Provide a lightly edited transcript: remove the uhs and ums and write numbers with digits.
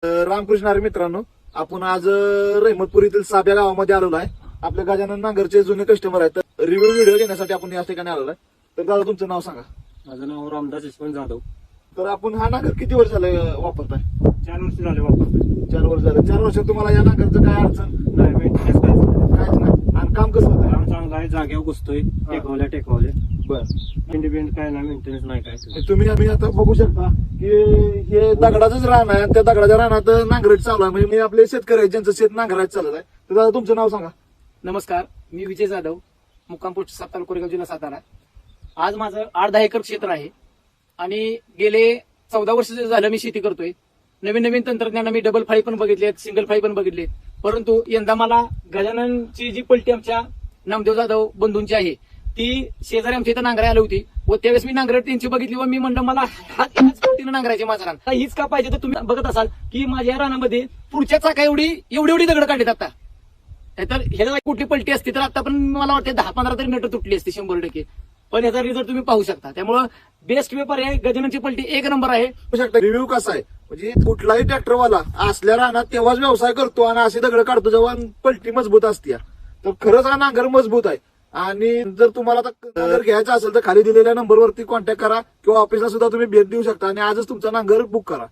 रामकृष्ण हरी मित्रांनो, आपण आज रहमतपूर येथील साब्या गावामध्ये आलेलो आहे. आपल्या गजानन नांगरचे जुने कस्टमर आहेत. तर रिव्ह्यू व्हिडिओ घेण्यासाठी आपण या ठिकाणी आलेलो आहे. तर दादा तुमचं नाव सांगा. माझं नाव रामदास यशवंत जाधव. तर आपण हा नांगर किती वर्ष झालं वापरताय? 4 वर्ष झाले वापरतोय. 4 वर्ष झालं. 4 वर्षात तुम्हाला या नांगरचं काय अडचण? नाही मेंटेनन्स काहीच नाही. आणि काम कसं होतं? काम चांगला आहे, जागेवर घुसतोय, टेकवले बरं, इंडिपेंडंट काय नाही, मेंटेनन्स नाही काय. तुम्ही आम्ही आता बघू शकता की हे दगडाचंच रान आहे आणि त्या दगडाच्या रानात नांगरट चालू आहे. म्हणजे मी आपले शेतकरी आहेत ज्यांचं शेत नांगरायचं चालत आहे. तर दादा तुमचं नाव सांगा. नमस्कार, मी विजय जाधव, मुक्काम पोस्ट सातारा, कोरेगाव जिल्हा सातारा. आज माझं 8-10 एकर क्षेत्र आहे आणि गेले 14 वर्ष झालं मी शेती करतोय. नवीन नवीन तंत्रज्ञान मी डबल फाळी पण बघितले, सिंगल फाळी पण बघितले. परंतु यंदा मला गजाननची जी पलटी आमच्या नामदेव जाधव बंधूंची आहे ती शेजारी आमच्या इथं नांगराय आली होती व त्यावेळेस मी नांगरट त्यांची बघितली व मी म्हणलं मला ह्याच पलटीनं नांगरायचे माझं रान. आता हीच का पाहिजे तर तुम्ही बघत असाल की माझ्या रानामध्ये पुढच्या चाका एवढी दगड काढलेत आता. तर ह्याला कुठली पलटी असती तर आता पण मला वाटते 10-15 तरी मीटर तुटली असते 100%. पण याचा रिझल्ट तुम्ही पाहू शकता. त्यामुळं बेस्ट पेपर आहे, गजाननची पलटी 1 नंबर आहे. रिव्ह्यू कसा आहे म्हणजे कुठलाही ट्रॅक्टरवाला असल्या रानात तेव्हाच व्यवसाय करतो आणि असे दगड काढतो जेव्हा पलटी मजबूत असते. तर खरंच हा नांगर मजबूत आहे. आणि जर तुम्हाला आता नांगर घ्यायचा असेल तर खाली दिलेल्या नंबरवरती कॉन्टॅक्ट करा किंवा ऑफिसला सुद्धा तुम्ही भेट देऊ शकता आणि आजच तुमचा नांगर बुक करा.